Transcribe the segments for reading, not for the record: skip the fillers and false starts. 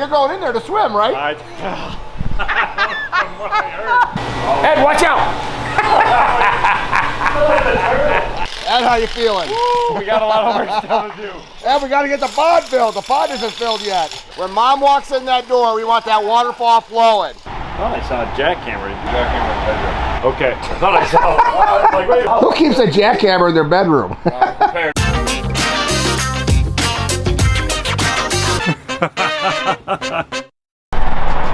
You're going in there to swim, right? Ed, watch out! Ed, how you feeling? Woo, we got a lot of work still to do. Ed, we got to get the pond filled. The pond isn't filled yet. When Mom walks in that door, we want that waterfall flowing. I thought I saw a jackhammer. Okay, I thought I saw. I was like, wait. Who keeps a jackhammer in their bedroom?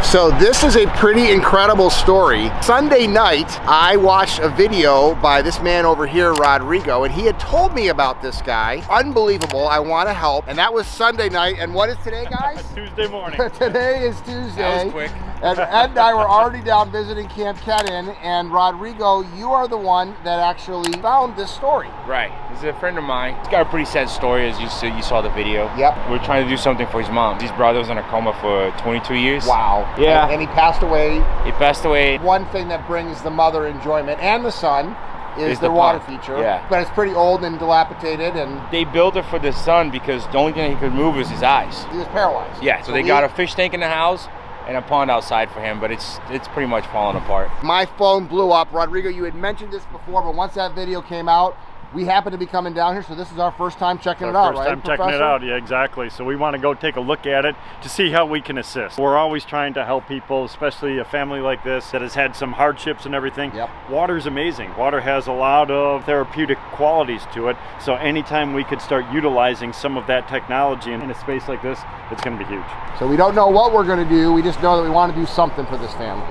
So this is a pretty incredible story. Sunday night, I watched a video by this man over here, Rodrigo, and he had told me about this guy. Unbelievable, I want to help. And that was Sunday night. And what is today, guys? Tuesday morning. Today is Tuesday. That was quick. And Ed and I were already down visiting Camp Kedden, and Rodrigo, you are the one that actually found this story. Right. This is a friend of mine. He's got a pretty sad story, as you saw the video. Yep. We're trying to do something for his mom. His brother was in a coma for 22 years. Wow. Yeah. And he passed away. He passed away. One thing that brings the mother enjoyment and the son is their the water pond. feature. Yeah. But it's pretty old and dilapidated, and They built it for the son because the only thing he could move was his eyes. he was paralyzed. Yeah, so they got a fish tank in the house and a pond outside for him, but it's pretty much falling apart. My phone blew up. Rodrigo, you had mentioned this before, but once that video came out, we happened to be coming down here, so this is our first time checking it out, right, First time checking it out, yeah, exactly. So we want to go take a look at it to see how we can assist. We're always trying to help people, especially a family like this that has had some hardships and everything. Yep. Water's amazing. Water has a lot of therapeutic qualities to it. So anytime we could start utilizing some of that technology in a space like this, it's going to be huge. So we don't know what we're going to do. We just know that we want to do something for this family.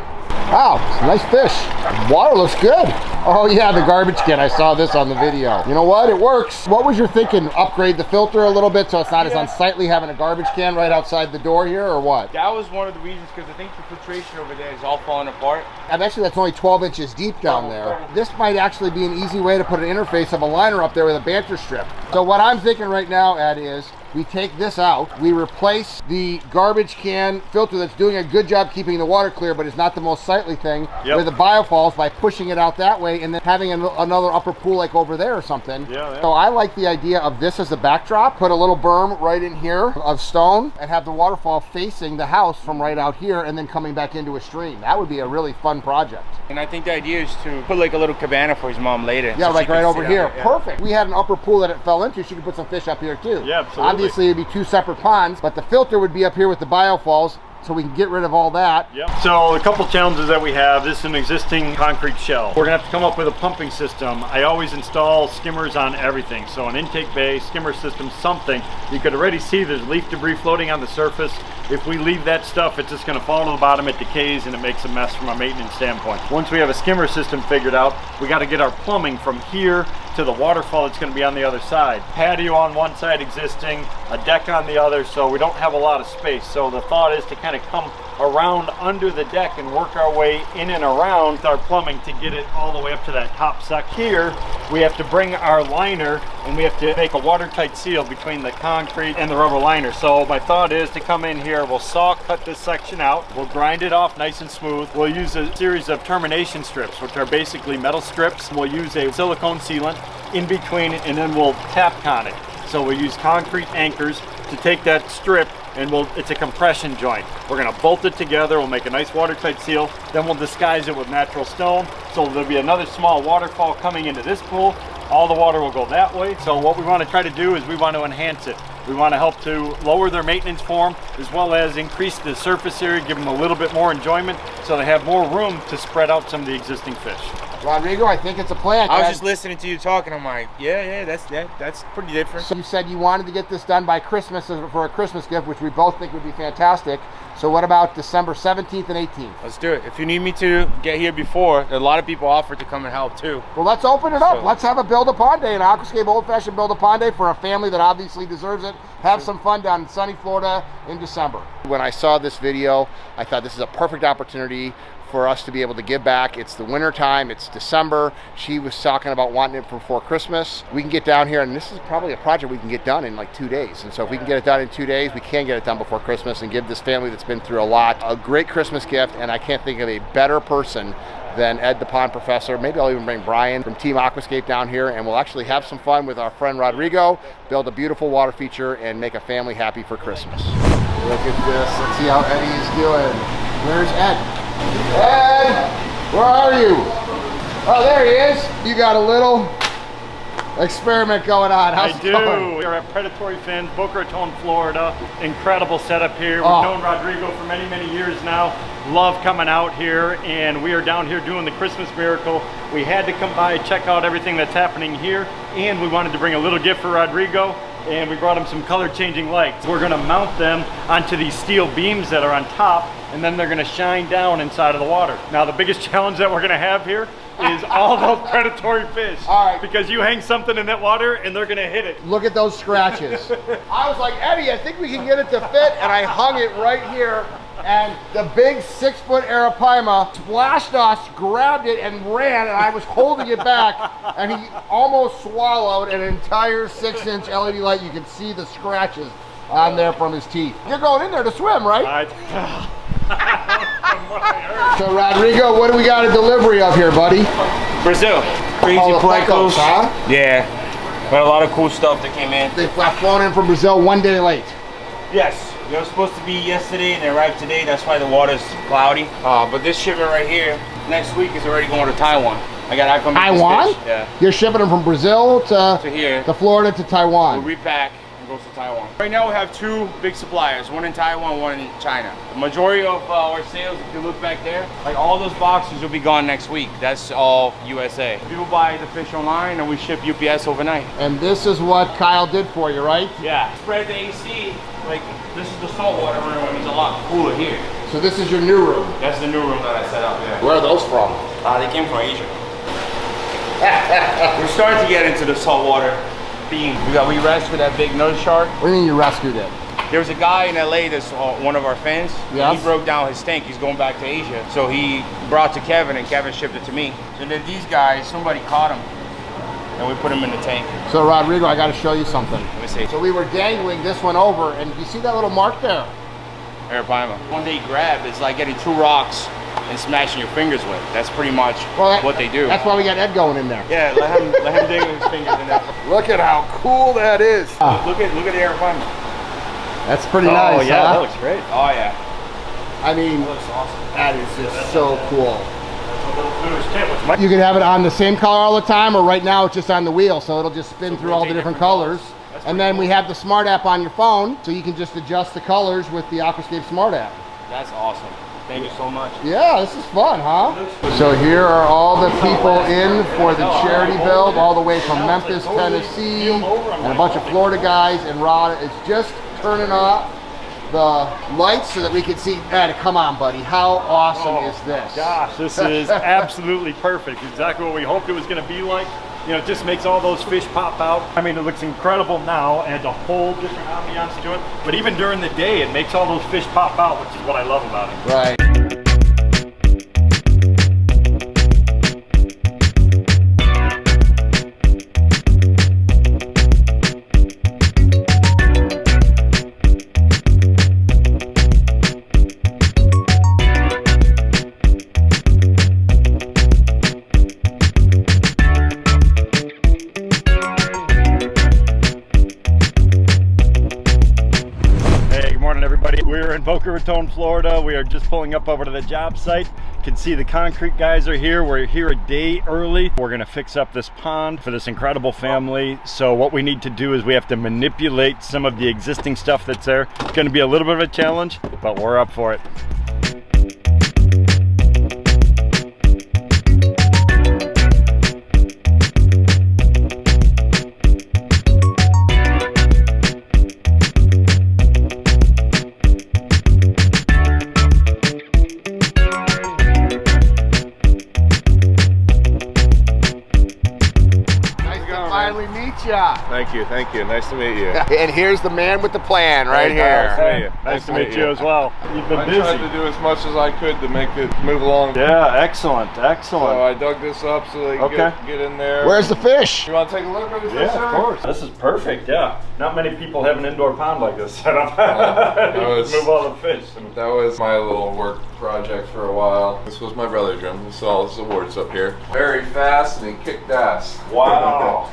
Wow, nice fish. Water looks good. Oh yeah, the garbage can. I saw this on the video. You know what? It works. What was your thinking? Upgrade the filter a little bit so it's not as unsightly having a garbage can right outside the door here, or what? That was one of the reasons, because I think the filtration over there is all falling apart. And actually, that's only 12 inches deep down there. This might actually be an easy way to put an interface of a liner up there with a banter strip. So what I'm thinking right now, Ed, is we take this out, we replace the garbage can filter that's doing a good job keeping the water clear, but is not the most sightly thing, with the biofalls by pushing it out that way and then having another upper pool like over there or something. Yeah. So I like the idea of this as a backdrop, put a little berm right in here of stone and have the waterfall facing the house from right out here and then coming back into a stream. That would be a really fun project. And I think the idea is to put like a little cabana for his mom later. Yeah, so like she right can over sit here. out there. Perfect. We had an upper pool that it fell into. She could put some fish up here too. Yeah, absolutely. Obviously, it'd be two separate ponds, but the filter would be up here with the biofalls, so we can get rid of all that. Yep. So a couple challenges that we have. This is an existing concrete shell. We're gonna have to come up with a pumping system. I always install skimmers on everything. So an intake bay, skimmer system, something. You could already see there's leaf debris floating on the surface. If we leave that stuff, it's just gonna fall to the bottom, it decays, and it makes a mess from a maintenance standpoint. Once we have a skimmer system figured out, we gotta get our plumbing from here to the waterfall that's gonna be on the other side. Patio on one side existing, a deck on the other, so we don't have a lot of space. So the thought is to kind of come around under the deck and work our way in and around with our plumbing to get it all the way up to that top section. Here, we have to bring our liner and we have to make a watertight seal between the concrete and the rubber liner. So my thought is to come in here, we'll saw cut this section out, we'll grind it off nice and smooth. We'll use a series of termination strips, which are basically metal strips. We'll use a silicone sealant in between and then we'll tap con it. So we'll use concrete anchors to take that strip and it's a compression joint. We're gonna bolt it together, we'll make a nice watertight seal, then we'll disguise it with natural stone. So there'll be another small waterfall coming into this pool. All the water will go that way. So what we wanna try to do is we want to enhance it. We wanna help to lower their maintenance for them, as well as increase the surface area, give them a little bit more enjoyment, so they have more room to spread out some of the existing fish. Rodrigo, I think it's a plan. I was just listening to you talking. I'm like, that's pretty different. So you said you wanted to get this done by Christmas for a Christmas gift, which we both think would be fantastic. So what about December 17th and 18th? Let's do it. If you need me to get here before, a lot of people offered to come and help too. Well, let's open it up. Let's have a Build a Pond Day, an Aquascape Old Fashioned Build a Pond Day for a family that obviously deserves it. Have some fun down in sunny Florida in December. When I saw this video, I thought this is a perfect opportunity for us to be able to give back. It's the winter time, it's December. She was talking about wanting it before Christmas. We can get down here, and this is probably a project we can get done in like 2 days. And so if we can get it done in 2 days, we can get it done before Christmas and give this family that's been through a lot a great Christmas gift. And I can't think of a better person than Ed the Pond Professor. Maybe I'll even bring Brian from Team Aquascape down here, and we'll actually have some fun with our friend Rodrigo, build a beautiful water feature, and make a family happy for Christmas. Look at this. Let's see how Eddie is doing. Where's Ed? Ed, where are you? Oh, there he is. You got a little experiment going on. How's I it do. going? We're at Predatory Fins, Boca Raton, Florida. Incredible setup here. We've known Rodrigo for many, many years now. Love coming out here, and we are down here doing the Christmas miracle. We had to come by, check out everything that's happening here, and we wanted to bring a little gift for Rodrigo, and we brought him some color changing lights. We're gonna mount them onto these steel beams that are on top, and then they're gonna shine down inside of the water. Now, the biggest challenge that we're gonna have here is all those predatory fish. All right. Because you hang something in that water and they're gonna hit it. Look at those scratches. I was like, Eddie, I think we can get it to fit, and I hung it right here, and the big 6-foot arapaima splashed us, grabbed it, and ran, and I was holding it back, and he almost swallowed an entire 6-inch LED light. You can see the scratches on there from his teeth. You're going in there to swim, right? So Rodrigo, what do we got a delivery of here, buddy? Brazil. Crazy Oh, the plecos. plecos, huh? Yeah. Got a lot of cool stuff that came in. They got flown in from Brazil 1 day late. Yes. They were supposed to be yesterday and they arrived today. That's why the water's cloudy. But this shipment right here, next week is already going to Taiwan. I got Taiwan? Yeah. You're shipping them from Brazil to here. To Florida to Taiwan. We'll repack and goes to Taiwan. Right now we have 2 big suppliers, one in Taiwan, one in China. The majority of our sales, if you look back there, like all those boxes will be gone next week. That's all USA. People buy the fish online and we ship UPS overnight. And this is what Kyle did for you, right? Yeah. Spread the AC, like this is the saltwater room, it's a lot cooler here. So this is your new room. That's the new room that I set up, yeah. Where are those from? They came from Asia. We're starting to get into the saltwater theme. We rescued that big nose shark. What do you mean you rescued it? There was a guy in LA that's one of our fans. Yes. He broke down his tank. He's going back to Asia. So he brought to Kevin and Kevin shipped it to me. So then these guys, somebody caught him and we put him in the tank. So Rodrigo, I got to show you something. Let me see. So we were dangling this one over, and you see that little mark there? Arapaima. One day grab is like getting 2 rocks and smashing your fingers with. That's pretty much what they do. That's why we got Ed going in there. Yeah, let him dig with his fingers in there. Look at how cool that is. Look at the Arapaima. That's pretty nice. Oh yeah, huh? that looks great. Oh yeah. I mean, That looks awesome. that is just so cool. My You can have it on the same color all the time, or right now it's just on the wheel, so it'll just spin through all the different colors. And then we have the Smart app on your phone, so you can just adjust the colors with the Aquascape Smart app. That's awesome. Thank you so much. Yeah, this is fun, huh? So here are all the people in for the charity build, all the way from Memphis, Tennessee, and a bunch of Florida guys, and Rod is just turning off the lights so that we can see. Ed, come on, buddy. How awesome is this? Gosh, this is absolutely perfect. Exactly what we hoped it was going to be like. You know, it just makes all those fish pop out. I mean, it looks incredible now, adds a whole different ambiance to it. But even during the day, it makes all those fish pop out, which is what I love about it. Right. We're in Boca Raton, Florida. We are just pulling up over to the job site. You can see the concrete guys are here. We're here a day early. We're gonna fix up this pond for this incredible family. So what we need to do is we have to manipulate some of the existing stuff that's there. It's gonna be a little bit of a challenge, but we're up for it. Finally meet ya. Thank you, nice to meet you. And here's the man with the plan right Hey, here. Nice to meet you as well. You've been I busy. tried to do as much as I could to make it move along. Yeah, excellent, excellent. So I dug this up so they can get in there. Where's the fish? You want to take a look at this? Yeah, sir? of course. This is perfect, yeah. Not many people have an indoor pond like this set up. Move all the fish. That was my little work project for a while. This was my brother's room. This is all his awards up here. Very fast and he kicked ass. Wow.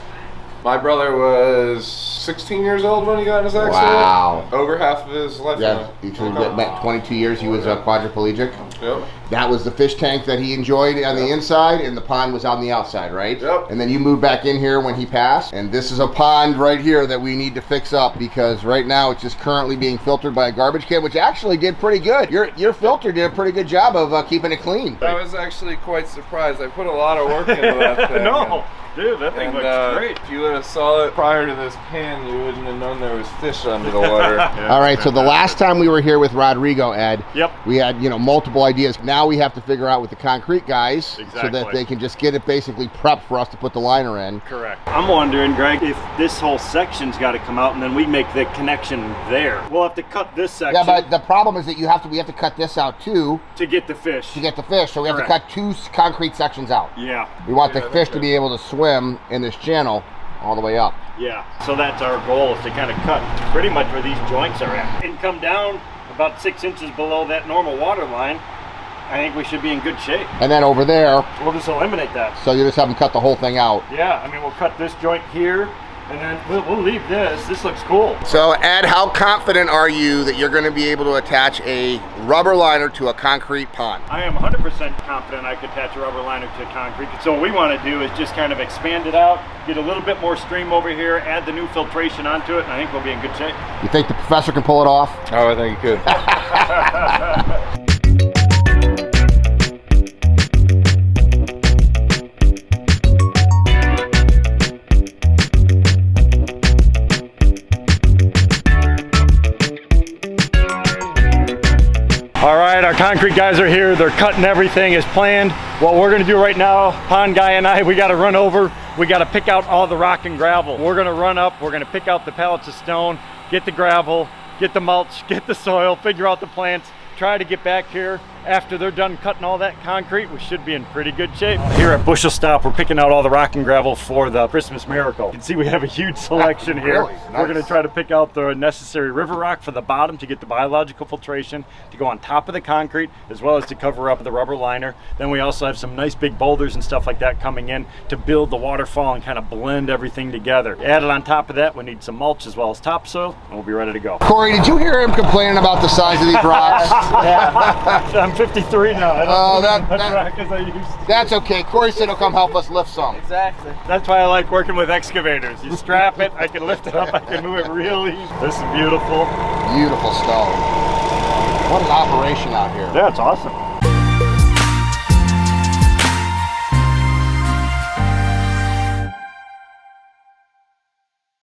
My brother was 16 years old when he got in his accident. Wow. Over half of his life. Yeah, he took about 22 years. He was quadriplegic. Yep. That was the fish tank that he enjoyed on the inside, and the pond was on the outside, right? Yep. And then you moved back in here when he passed, and this is a pond right here that we need to fix up because right now it's just currently being filtered by a garbage can, which actually did pretty good. Your filter did a pretty good job of keeping it clean. I was actually quite surprised. I put a lot of work into that thing. No, dude, that thing looks great. If you would have saw it prior to this pan, you wouldn't have known there was fish under the water. All right, so the last time we were here with Rodrigo, Ed, Yep. we had multiple ideas. Now we have to figure out with the concrete guys so that Exactly. they can just get it basically prepped for us to put the liner in. Correct. I'm wondering, Greg, if this whole section's got to come out and then we make the connection there. We'll have to cut this section Yeah, but the problem is that we have to cut this out too to get the fish. to get the fish. So we have to Correct. cut two concrete sections out. Yeah, We want the fish to be able to swim in this channel all the way up. yeah. So that's our goal, is to kind of cut pretty much where these joints are at and come down about 6 inches below that normal water line. I think we should be in good shape. And then over there, We'll just eliminate that. so you just have them cut the whole thing out. Yeah, I mean, we'll cut this joint here, and then we'll leave this. This looks cool. So Ed, how confident are you that you're going to be able to attach a rubber liner to a concrete pond? I am 100% confident I could attach a rubber liner to concrete. So what we want to do is just kind of expand it out, get a little bit more stream over here, add the new filtration onto it, and I think we'll be in good shape. You think the professor can pull it off? Oh, I think you could. All right, our concrete guys are here. They're cutting everything as planned. What we're gonna do right now, pond guy and I, we gotta run over. We gotta pick out all the rock and gravel. We're gonna run up, we're gonna pick out the pallets of stone, get the gravel, get the mulch, get the soil, figure out the plants, try to get back here. After they're done cutting all that concrete, we should be in pretty good shape. Here at Bushel Stop, we're picking out all the rock and gravel for the Christmas Miracle. You can see we have a huge selection here. Really? We're Nice. gonna try to pick out the necessary river rock for the bottom to get the biological filtration, to go on top of the concrete, as well as to cover up the rubber liner. Then we also have some nice big boulders and stuff like that coming in to build the waterfall and kind of blend everything together. Added on top of that, we need some mulch as well as topsoil, and we'll be ready to go. Corey, did you hear him complaining about the size of these rocks? I'm 53 now. I don't Oh, need that- as much that- rock as I used to. That's okay. Corey said he'll come help us lift some. Exactly. That's why I like working with excavators. You strap it, I can lift it up, I can move it real easy. This is beautiful. Beautiful stone. What an operation out here. Yeah, it's awesome.